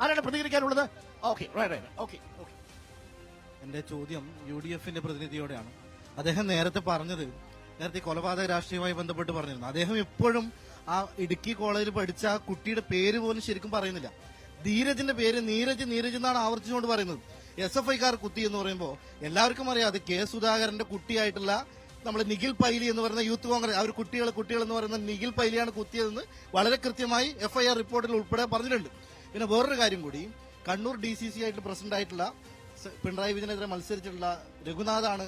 ആരാണ് പ്രതികരിക്കാനുള്ളത്? Okay, okay. എന്റെ ചോദ്യം UDFന്റെ പ്രതിനിധിയോടെയാണ്. അദ്ദേഹം നേരത്തെ കൊലപാതക രാഷ്ട്രീയവുമായി ബന്ധപ്പെട്ട് പറഞ്ഞിരുന്നു. അദ്ദേഹം എപ്പോഴും ആ ഇടുക്കി കോളേജിൽ പഠിച്ച ആ കുട്ടിയുടെ പേര് പോലും ശരിക്കും പറയുന്നില്ല. ധീരജിന്റെ പേര് നീരജ് എന്നാണ് ആവർത്തിച്ചുകൊണ്ട് പറയുന്നത്. SFIക്കാർ കുത്തി എന്ന് പറയുമ്പോൾ എല്ലാവർക്കും അറിയാം അത് K. സുധാകരന്റെ കുട്ടിയായിട്ടുള്ള നമ്മൾ നിഖിൽ പൈലി എന്ന് പറയുന്ന യൂത്ത് കോൺഗ്രസ് അവർ കുട്ടികൾ എന്ന് പറയുന്ന നിഖിൽ പൈലിയാണ് കുത്തിയതെന്ന് വളരെ കൃത്യമായി FIR റിപ്പോർട്ടിൽ ഉൾപ്പെടെ പറഞ്ഞിട്ടുണ്ട്. പിന്നെ വേറൊരു കാര്യം കൂടി, കണ്ണൂർ DCC ആയിട്ട് പ്രസിഡന്റ് ആയിട്ടുള്ള പിണറായി വിജയനെതിരെ മത്സരിച്ചിട്ടുള്ള രഘുനാഥാണ്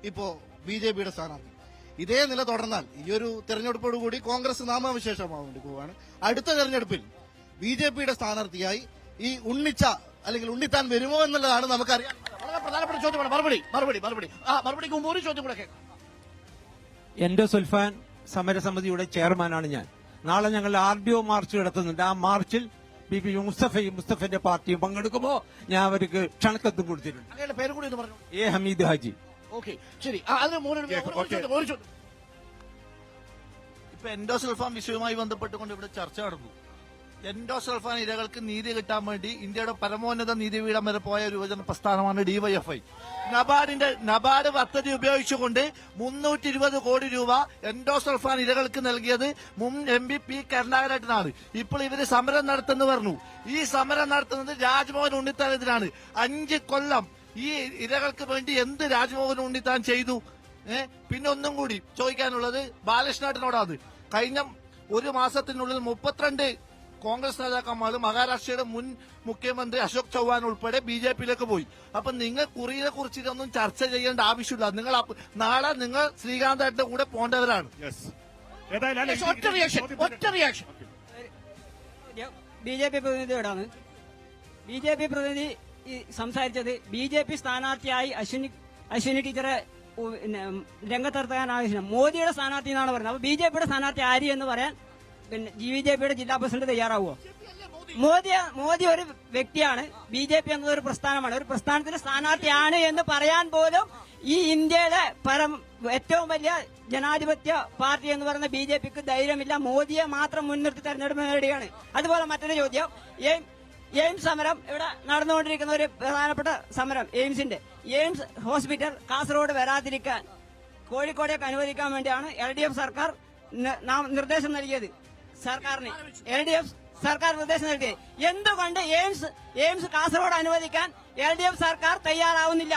ഇപ്പോ BJPയുടെ സ്ഥാനാർത്ഥി. ഇതേ നില തുടർന്നാൽ ഈ ഒരു തെരഞ്ഞെടുപ്പോടുകൂടി കോൺഗ്രസ് നാമവിശേഷമാവാൻ വേണ്ടി പോവുകയാണ്. അടുത്ത തെരഞ്ഞെടുപ്പിൽ BJPയുടെ സ്ഥാനാർത്ഥിയായി ഈ ഉണ്ണിത്താൻ വരുമോ എന്നുള്ളതാണ് നമുക്കറിയാം. വളരെ പ്രധാനപ്പെട്ട ചോദ്യമാണ്. മറുപടിക്ക് മുമ്പ് ഒരു ചോദ്യം കൂടെ കേൾക്കാം. എൻഡോസൾഫാൻ സമരസമിതിയുടെ ചെയർമാനാണ് ഞാൻ. നാളെ ഞങ്ങൾ RDO മാർച്ച് നടത്തുന്നുണ്ട്. ആ മാർച്ചിൽ BP മുസ്തഫന്റെ പാർട്ടിയും പങ്കെടുക്കുമ്പോ ഞാൻ അവർക്ക് ക്ഷണക്കത്തും കൊടുത്തിട്ടുണ്ട്. അങ്ങയുടെ പേര് കൂടി എന്ന് പറഞ്ഞു. A. ഹമീദ് ഹാജി. ഓക്കെ, ശരി. അതിന് ഒരു ചോദ്യം. ഇപ്പൊ എൻഡോസൾഫാൻ വിഷയവുമായി ബന്ധപ്പെട്ടുകൊണ്ട് ഇവിടെ ചർച്ച നടന്നു. എൻഡോസൾഫാൻ ഇരകൾക്ക് നീതി കിട്ടാൻ വേണ്ടി ഇന്ത്യയുടെ പരമോന്നത നീതിപീഠം വരെ പോയ ഒരു യുവജന പ്രസ്ഥാനമാണ് DYFI. നബാർഡ് പദ്ധതി ഉപയോഗിച്ചുകൊണ്ട് 320 കോടി രൂപ എൻഡോസൾഫാൻ ഇരകൾക്ക് നൽകിയത് മുൻ MP P. കരുണാകരനാണ്. ഇപ്പോൾ ഇവര് സമരം നടത്തുന്നു പറഞ്ഞു. ഈ സമരം നടത്തുന്നത് രാജ്മോഹൻ ഉണ്ണിത്താനെതിരാണ്. 5 കൊല്ലം ഈ ഇരകൾക്ക് വേണ്ടി എന്ത് രാജ്മോഹൻ ഉണ്ണിത്താൻ ചെയ്തു? പിന്നെ ഒന്നും കൂടി ചോദിക്കാനുള്ളത് ബാലകൃഷ്ണേട്ടനോടാണ്. കഴിഞ്ഞ ഒരു മാസത്തിനുള്ളിൽ 32 കോൺഗ്രസ് നേതാക്കന്മാർ മഹാരാഷ്ട്രയുടെ മുൻ മുഖ്യമന്ത്രി അശോക് ചൌഹാൻ ഉൾപ്പെടെ BJPയിലേക്ക് പോയി. അപ്പൊ നിങ്ങൾ കുറിയെ കുറിച്ച് ഇതൊന്നും ചർച്ച ചെയ്യേണ്ട ആവശ്യമില്ല. നാളെ നിങ്ങൾ ശ്രീകാന്തായിട്ട് കൂടെ പോണ്ടവരാണ്. BJP പ്രതിനിധിയോടാണ്. BJP പ്രതിനിധി സംസാരിച്ചത് BJP സ്ഥാനാർത്ഥിയായി അശ്വിനി ടീച്ചറെ രംഗത്തിറക്കാൻ ആവശ്യം മോദിയുടെ സ്ഥാനാർത്ഥി എന്നാണ് പറയുന്നത്. അപ്പൊ BJPയുടെ സ്ഥാനാർത്ഥി ആര് എന്ന് പറയാൻ പിന്നെ BJPയുടെ ജില്ലാ പ്രസിഡന്റ് തയ്യാറാവുമോ? മോദി ഒരു വ്യക്തിയാണ്. BJP എന്നത് ഒരു പ്രസ്ഥാനമാണ്. ഒരു പ്രസ്ഥാനത്തിന്റെ സ്ഥാനാർത്ഥിയാണ് എന്ന് പറയാൻ പോലും ഈ ഇന്ത്യയിലെ ഏറ്റവും വലിയ ജനാധിപത്യ പാർട്ടി എന്ന് പറയുന്ന BJPക്ക് ധൈര്യമില്ല. മോദിയെ മാത്രം മുൻനിർത്തി തെരഞ്ഞെടുപ്പ് നേടുകയാണ്. അതുപോലെ മറ്റൊരു ചോദ്യം, എയിംസ് സമരം ഇവിടെ നടന്നുകൊണ്ടിരിക്കുന്ന ഒരു പ്രധാനപ്പെട്ട സമരം എയിംസ് ഹോസ്പിറ്റൽ കാസർഗോഡ് വരാതിരിക്കാൻ കോഴിക്കോടേക്ക് അനുവദിക്കാൻ വേണ്ടിയാണ് LDF സർക്കാർ നിർദ്ദേശം നൽകിയത്. LDF സർക്കാർ നിർദ്ദേശം നൽകിയത് എന്തുകൊണ്ട് എയിംസ് കാസർഗോഡ് അനുവദിക്കാൻ LDF സർക്കാർ തയ്യാറാവുന്നില്ല?